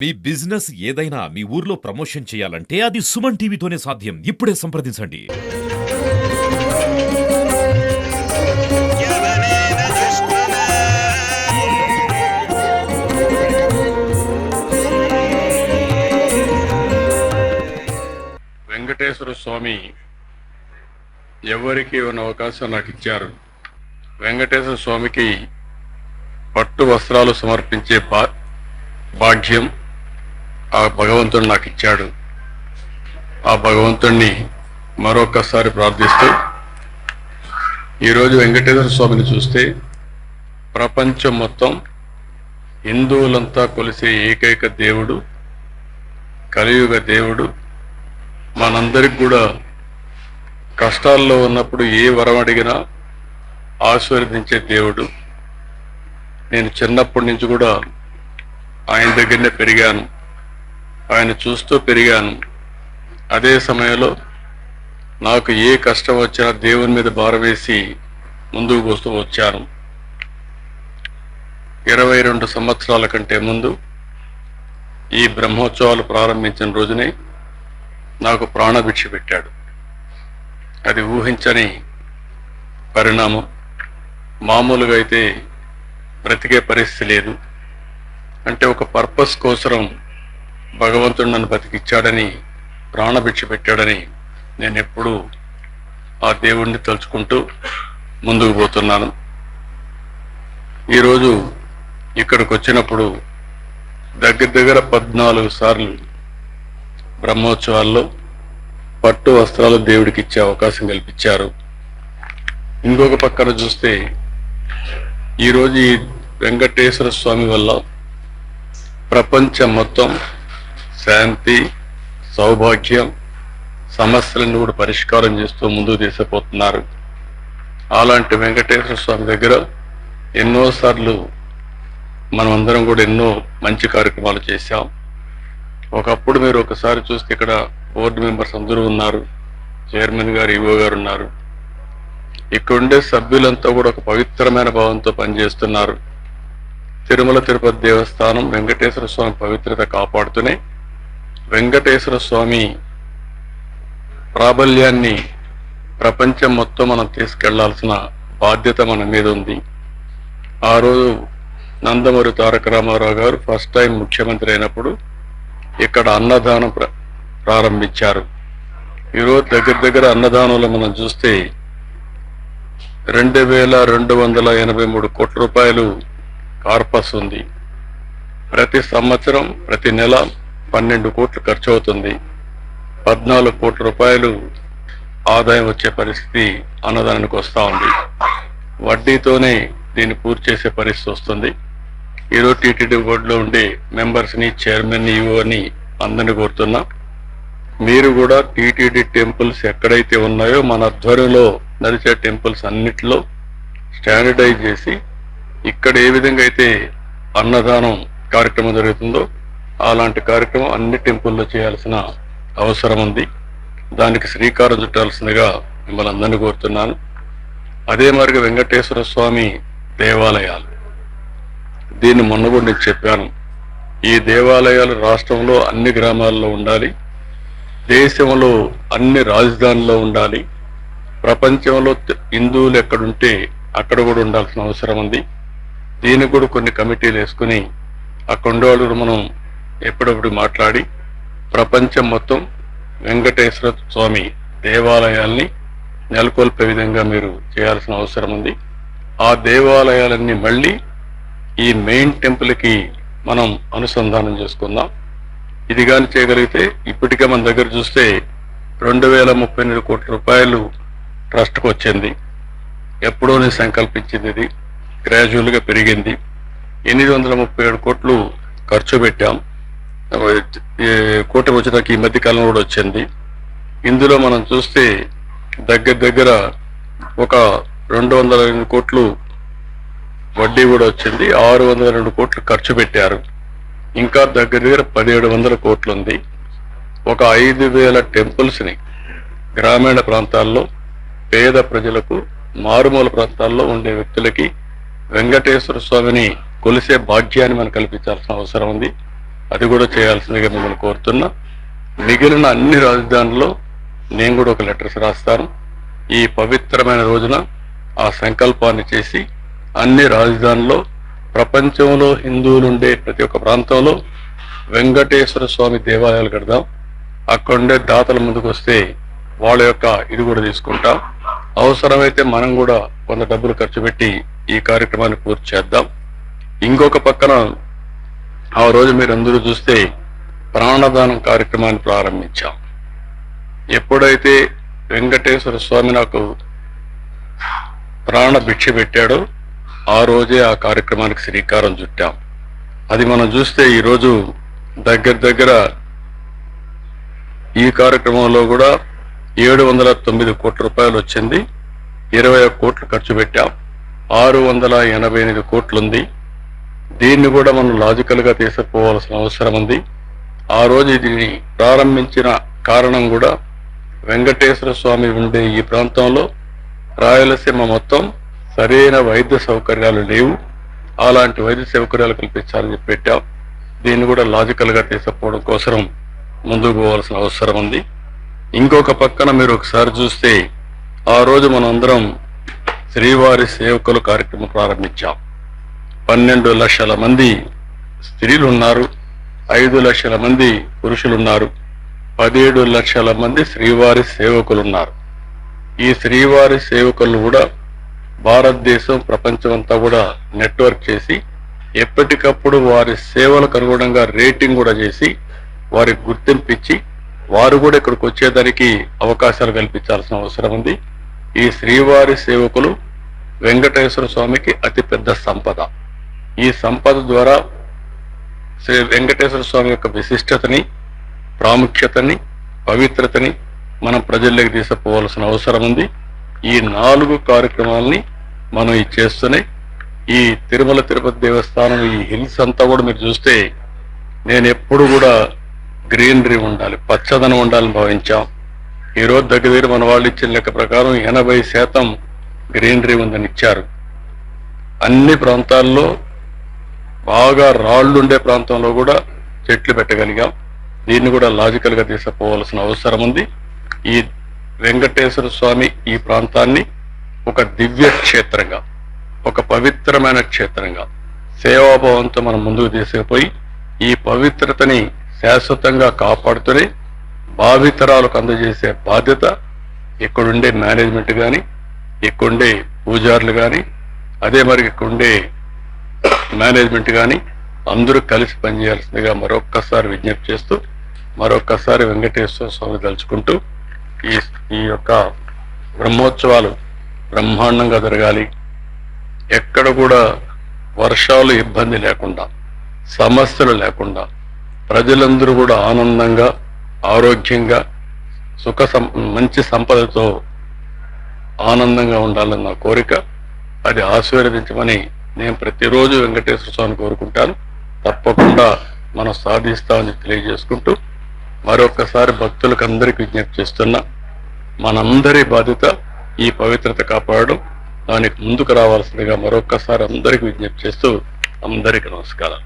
మీ business ఏదైనా మీ ఊర్లో promotion చేయాలంటే అది సుమన్ టీవీతోనే సాధ్యం. ఇప్పుడే సంప్రదించండి. వెంకటేశ్వర స్వామి ఎవరికి ఉన్న అవకాశం నాకు ఇచ్చారు. వెంకటేశ్వర స్వామికి పట్టు వస్త్రాలు సమర్పించే భాగ్యం ఆ భగవంతుడు నాకు ఇచ్చాడు. ఆ భగవంతుణ్ణి మరొకసారి ప్రార్థిస్తూ ఈరోజు వెంకటేశ్వర స్వామిని చూస్తే ప్రపంచం మొత్తం హిందువులంతా కొలిసే ఏకైక దేవుడు, కలియుగ దేవుడు, మనందరికి కూడా కష్టాల్లో ఉన్నప్పుడు ఏ వరం అడిగినా ఆశీర్వదించే దేవుడు. నేను చిన్నప్పటి నుంచి కూడా ఆయన దగ్గరనే పెరిగాను, ఆయన చూస్తూ పెరిగాను. అదే సమయంలో నాకు ఏ కష్టం వచ్చినా దేవుని మీద భారవేసి ముందుకు పోస్తూ వచ్చాను. 22 సంవత్సరాల కంటే ముందు ఈ బ్రహ్మోత్సవాలు ప్రారంభించిన రోజునే నాకు ప్రాణభిక్ష పెట్టాడు. అది ఊహించని పరిణామం. మామూలుగా అయితే బ్రతికే పరిస్థితి లేదు. అంటే ఒక పర్పస్ కోసం భగవంతుడు నన్ను బతికిచ్చాడని, ప్రాణభిక్ష పెట్టాడని నేను ఎప్పుడూ ఆ దేవుణ్ణి తలుచుకుంటూ ముందుకు పోతున్నాను. ఈరోజు ఇక్కడికి వచ్చినప్పుడు దగ్గర 14 సార్లు బ్రహ్మోత్సవాల్లో పట్టు వస్త్రాలు దేవుడికి ఇచ్చే అవకాశం కల్పించారు. ఇంకొక పక్కన చూస్తే ఈరోజు ఈ వెంకటేశ్వర స్వామి వల్ల ప్రపంచం మొత్తం శాంతి, సౌభాగ్యం, సమస్యలను కూడా పరిష్కారం చేస్తూ ముందుకు తీసుకుపోతున్నారు. అలాంటి వెంకటేశ్వర స్వామి దగ్గర ఎన్నోసార్లు మనమందరం కూడా ఎన్నో మంచి కార్యక్రమాలు చేశాం. ఒకప్పుడు మీరు ఒకసారి చూస్తే ఇక్కడ బోర్డు మెంబర్స్ అందరూ ఉన్నారు, చైర్మన్ గారు, ఈవో గారు ఉన్నారు. ఇక్కడుండే సభ్యులంతా కూడా ఒక పవిత్రమైన భావంతో పనిచేస్తున్నారు. తిరుమల తిరుపతి దేవస్థానం వెంకటేశ్వర స్వామి పవిత్రత కాపాడుతూనే వెంకటేశ్వర స్వామి ప్రాబల్యాన్ని ప్రపంచం మొత్తం మనం తీసుకెళ్లాల్సిన బాధ్యత మన మీద ఉంది. ఆ రోజు నందమూరి తారక రామారావు గారు ఫస్ట్ టైం ముఖ్యమంత్రి అయినప్పుడు ఇక్కడ అన్నదానం ప్రారంభించారు. ఈరోజు దగ్గర అన్నదానంలో మనం చూస్తే 2283 కోట్ల రూపాయలు కార్పస్ ఉంది. ప్రతి సంవత్సరం ప్రతి నెల 12 కోట్లు ఖర్చు అవుతుంది. 14 కోట్ల రూపాయలు ఆదాయం వచ్చే పరిస్థితి అన్నదానానికి వస్తూ ఉంది. వడ్డీతోనే దీన్ని పూర్తి చేసే పరిస్థితి వస్తుంది. ఈరోజు టీటీడీ బోర్డులో ఉండే మెంబర్స్ని, చైర్మన్ని, ఈఓని అందరినీ కోరుతున్నా, మీరు కూడా టీటీడీ టెంపుల్స్ ఎక్కడైతే ఉన్నాయో మన ఆధ్వర్యంలో నడిచే టెంపుల్స్ అన్నిటిలో స్టాండర్డైజ్ చేసి ఇక్కడ ఏ విధంగా అయితే అన్నదానం కార్యక్రమం జరుగుతుందో అలాంటి కార్యక్రమం అన్ని టెంపుల్లో చేయాల్సిన అవసరం ఉంది. దానికి శ్రీకారం చుట్టాల్సిందిగా మిమ్మల్ని అందరినీ కోరుతున్నాను. అదే మరిగా వెంకటేశ్వర స్వామి దేవాలయాలు, దీన్ని మొన్న కూడా నేను చెప్పాను. ఈ దేవాలయాలు రాష్ట్రంలో అన్ని గ్రామాల్లో ఉండాలి, దేశంలో అన్ని రాజధానుల్లో ఉండాలి, ప్రపంచంలో హిందువులు ఎక్కడుంటే అక్కడ కూడా ఉండాల్సిన అవసరం ఉంది. దీనికి కూడా కొన్ని కమిటీలు వేసుకుని అక్కడ ఉండేవాళ్ళు మనం ఎప్పుడప్పుడు మాట్లాడి ప్రపంచం మొత్తం వెంకటేశ్వర స్వామి దేవాలయాల్ని నెలకొల్పే విధంగా మీరు చేయాల్సిన అవసరం ఉంది. ఆ దేవాలయాలన్నీ మళ్ళీ ఈ మెయిన్ టెంపుల్కి మనం అనుసంధానం చేసుకుందాం. ఇది కానీ చేయగలిగితే ఇప్పటికే మన దగ్గర చూస్తే 2038 కోట్ల రూపాయలు ట్రస్ట్కి వచ్చింది. ఎప్పుడో నేను సంకల్పించింది, ఇది గ్రాడ్యువల్గా పెరిగింది. 837 కోట్లు ఖర్చు పెట్టాం. కోటి వచ్చేదాకా ఈ మధ్య కాలంలో కూడా వచ్చింది. ఇందులో మనం చూస్తే దగ్గర ఒక 202 కోట్లు వడ్డీ కూడా వచ్చింది. 602 కోట్లు ఖర్చు పెట్టారు. ఇంకా దగ్గర 1700 కోట్లు ఉంది. ఒక 5000 టెంపుల్స్ని గ్రామీణ ప్రాంతాల్లో పేద ప్రజలకు, మారుమూల ప్రాంతాల్లో ఉండే వ్యక్తులకి వెంకటేశ్వర స్వామిని కొలిసే భాగ్యాన్ని మనం కల్పించాల్సిన అవసరం ఉంది. అది కూడా చేయాల్సిందిగా మిమ్మల్ని కోరుతున్నా. మిగిలిన అన్ని రాజధానుల్లో నేను కూడా ఒక లెటర్స్ రాస్తాను. ఈ పవిత్రమైన రోజున ఆ సంకల్పాన్ని చేసి అన్ని రాజధానుల్లో ప్రపంచంలో హిందువులు ఉండే ప్రతి ఒక్క ప్రాంతంలో వెంకటేశ్వర స్వామి దేవాలయాలు కడదాం. అక్కడుండే దాతల ముందుకు వస్తే వాళ్ళ యొక్క ఇది కూడా తీసుకుంటాం. అవసరమైతే మనం కూడా కొంత డబ్బులు ఖర్చు పెట్టి ఈ కార్యక్రమాన్ని పూర్తి చేద్దాం. ఇంకొక పక్కన ఆ రోజు మీరు అందరూ చూస్తే ప్రాణదానం కార్యక్రమాన్ని ప్రారంభించాం. ఎప్పుడైతే వెంకటేశ్వర స్వామి నాకు ప్రాణ భిక్ష పెట్టాడో ఆ రోజే ఆ కార్యక్రమానికి శ్రీకారం చుట్టాం. అది మనం చూస్తే ఈరోజు దగ్గర ఈ కార్యక్రమంలో కూడా 709 కోట్ల రూపాయలు వచ్చింది. 21 కోట్లు ఖర్చు పెట్టాం. 688 కోట్లుంది. దీన్ని కూడా మనం లాజికల్ గా తీసుకుపోవాల్సిన అవసరం ఉంది. ఆ రోజు దీన్ని ప్రారంభించిన కారణం కూడా వెంకటేశ్వర స్వామి ఉండే ఈ ప్రాంతంలో రాయలసీమ మొత్తం సరైన వైద్య సౌకర్యాలు లేవు. అలాంటి వైద్య సౌకర్యాలు కల్పించాలని చెప్పి పెట్టాం. దీన్ని కూడా లాజికల్ గా తీసుకుపోవడం కోసం ముందుకు పోవాల్సిన అవసరం ఉంది. ఇంకొక పక్కన మీరు ఒకసారి చూస్తే ఆ రోజు మనం అందరం శ్రీవారి సేవకులు కార్యక్రమం ప్రారంభించాం. 12 లక్షల మంది స్త్రీలు ఉన్నారు, 5 లక్షల మంది పురుషులున్నారు, 17 లక్షల మంది శ్రీవారి సేవకులు ఉన్నారు. ఈ శ్రీవారి సేవకులను కూడా భారతదేశం ప్రపంచం అంతా కూడా నెట్వర్క్ చేసి ఎప్పటికప్పుడు వారి సేవలకు అనుగుణంగా రేటింగ్ కూడా చేసి వారికి గుర్తింపించి వారు కూడా ఇక్కడికి వచ్చేదానికి అవకాశాలు కల్పించాల్సిన అవసరం ఉంది. ఈ శ్రీవారి సేవకులు వెంకటేశ్వర స్వామికి అతిపెద్ద సంపద. ఈ సంపద ద్వారా శ్రీ వెంకటేశ్వర స్వామి యొక్క విశిష్టతని, ప్రాముఖ్యతని, పవిత్రతని మనం ప్రజల్లోకి తీసుకుపోవాల్సిన అవసరం ఉంది. ఈ 4 కార్యక్రమాలని మనం ఈ చేస్తూనే ఈ తిరుమల తిరుపతి దేవస్థానం ఈ హిల్స్ అంతా కూడా మీరు చూస్తే నేను ఎప్పుడు కూడా గ్రీనరీ ఉండాలి, పచ్చదనం ఉండాలని భావించాం. ఈరోజు దగ్గర మన వాళ్ళు ఇచ్చిన లెక్క ప్రకారం 80% గ్రీనరీ ఉందని ఇచ్చారు. అన్ని ప్రాంతాల్లో బాగా రాళ్లుండే ప్రాంతంలో కూడా చెట్లు పెట్టగలిగాం. దీన్ని కూడా లాజికల్ గా తీసుకుపోవాల్సిన అవసరం ఉంది. ఈ వెంకటేశ్వర స్వామి ఈ ప్రాంతాన్ని ఒక దివ్య క్షేత్రంగా, ఒక పవిత్రమైన క్షేత్రంగా సేవాభావంతో మనం ముందుకు తీసుకుపోయి ఈ పవిత్రతని శాశ్వతంగా కాపాడుతూనే భావితరాలకు అందజేసే బాధ్యత ఇక్కడుండే మేనేజ్మెంట్ కానీ, ఇక్కడుండే పూజారులు కానీ, అదే మరి ఇక్కడుండే మేనేజ్మెంట్ కానీ అందరూ కలిసి పనిచేయాల్సిందిగా మరొక్కసారి విజ్ఞప్తి చేస్తూ మరొక్కసారి వెంకటేశ్వర స్వామి తలుచుకుంటూ ఈ యొక్క బ్రహ్మోత్సవాలు బ్రహ్మాండంగా జరగాలి. ఎక్కడ కూడా వర్షాలు ఇబ్బంది లేకుండా, సమస్యలు లేకుండా ప్రజలందరూ కూడా ఆనందంగా, ఆరోగ్యంగా, మంచి సంపదతో ఆనందంగా ఉండాలని నా కోరిక. అది ఆశీర్వదించమని నేను ప్రతిరోజు వెంకటేశ్వర స్వామిని కోరుకుంటాను. తప్పకుండా మనం సాధిస్తామని తెలియజేసుకుంటూ మరొకసారి భక్తులకు అందరికీ విజ్ఞప్తి చేస్తున్నా, మనందరి బాధ్యత ఈ పవిత్రత కాపాడడం. దానికి ముందుకు రావాల్సిందిగా మరొకసారి అందరికీ విజ్ఞప్తి చేస్తూ అందరికీ నమస్కారం.